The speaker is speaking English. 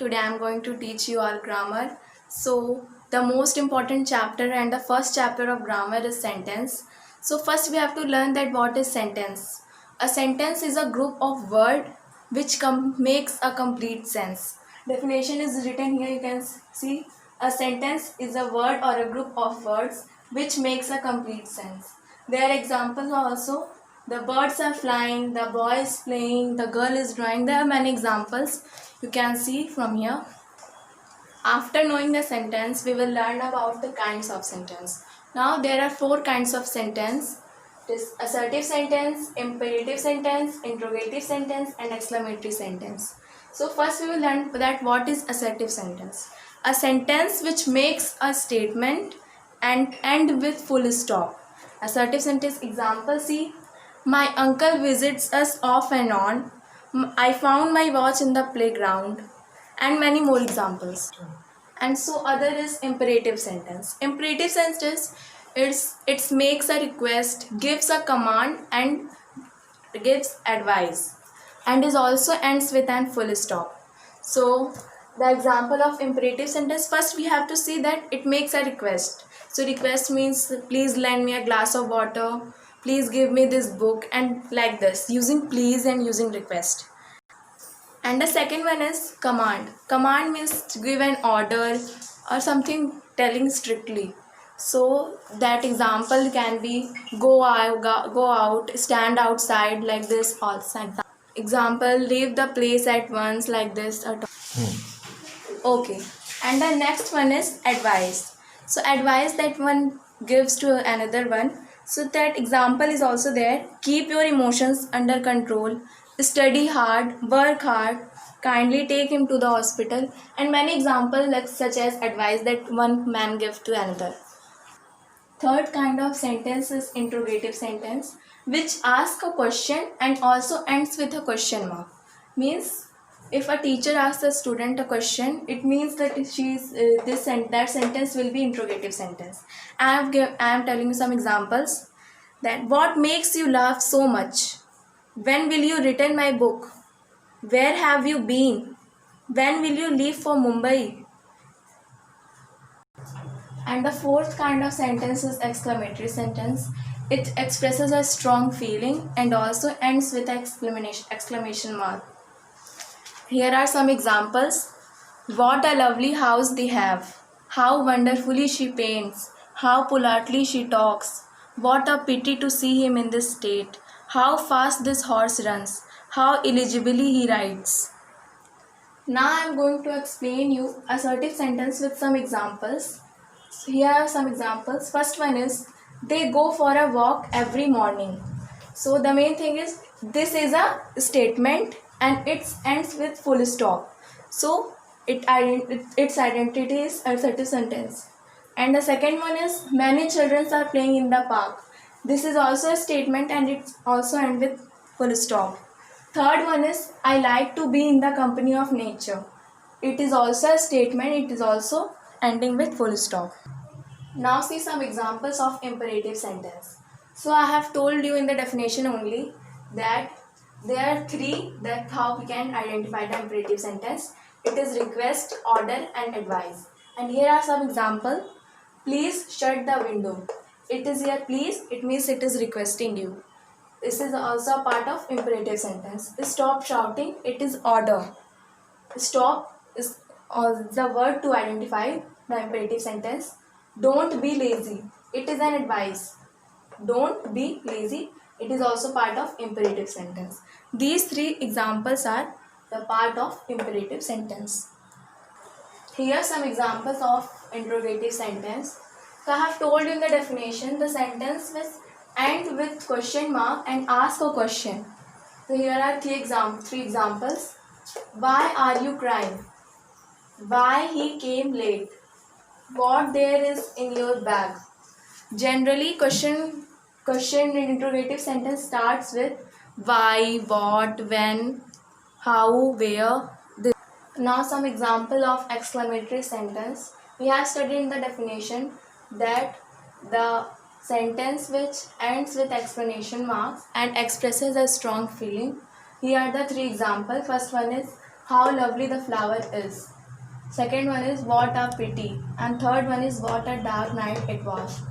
Today I am going to teach you all grammar. So the most important chapter and the first chapter of grammar is sentence. So first we have to learn that what is sentence. A sentence is a group of words which makes a complete sense. Definition is written here, you can see. A sentence is a word or a group of words which makes a complete sense. There are examples also. The birds are flying, the boy is playing, the girl is drawing. There are many examples you can see from here. After knowing the sentence, we will learn about the kinds of sentence. Now there are four kinds of sentence. It is assertive sentence, imperative sentence, interrogative sentence and exclamatory sentence. So first we will learn that what is assertive sentence. A sentence which makes a statement and end with full stop. Assertive sentence example C. My uncle visits us off and on. I found my watch in the playground. And many more examples. And so other is imperative sentence. Imperative sentence it makes a request, gives a command and gives advice and is also ends with an full stop. So the example of imperative sentence, first we have to see that it makes a request. So request means please lend me a glass of water, please give me this book, and like this, using please and using request. And the second one is command. Command means to give an order or something telling strictly. So that example can be go out, stand outside, like this also. Example, leave the place at once, like this. Okay. And the next one is advice. So advice that one gives to another one. So that example is also there. Keep your emotions under control. Study hard, work hard, kindly take him to the hospital, and many examples like such as advice that one man gives to another. Third kind of sentence is interrogative sentence, which asks a question and also ends with a question mark. Means if a teacher asks a student a question, it means that that sentence will be interrogative sentence. I am telling you some examples. That what makes you laugh so much? When will you return my book? Where have you been? When will you leave for Mumbai? And the fourth kind of sentence is exclamatory sentence. It expresses a strong feeling and also ends with exclamation mark. Here are some examples. What a lovely house they have. How wonderfully she paints. How politely she talks. What a pity to see him in this state. How fast this horse runs. How illegibly he rides. Now I am going to explain you assertive sentence with some examples. So here are some examples. First one is they go for a walk every morning. So the main thing is this is a statement and it ends with full stop. So its identity is assertive sentence. And the second one is many children are playing in the park. This is also a statement and it also ends with full stop. Third one is I like to be in the company of nature. It is also a statement, it is also ending with full stop. Now see some examples of imperative sentence. So I have told you in the definition only that there are three that how we can identify the imperative sentence. It is request, order and advice. And here are some examples. Please shut the window. It is here please, it means it is requesting you. This is also a part of imperative sentence. Stop shouting, it is order. Stop is the word to identify the imperative sentence. Don't be lazy, it is an advice. Don't be lazy, it is also part of imperative sentence. These three examples are the part of imperative sentence. Here are some examples of interrogative sentence. So I have told you in the definition the sentence will end with question mark and ask a question. So here are three examples. Why are you crying? Why he came late? What there is in your bag? Generally, question in interrogative sentence starts with why, what, when, how, where. This. Now some example of exclamatory sentence. We have studied in the definition that the sentence which ends with exclamation marks and expresses a strong feeling. Here are the three examples. First one is how lovely the flower is. Second one is what a pity. And third one is what a dark night it was.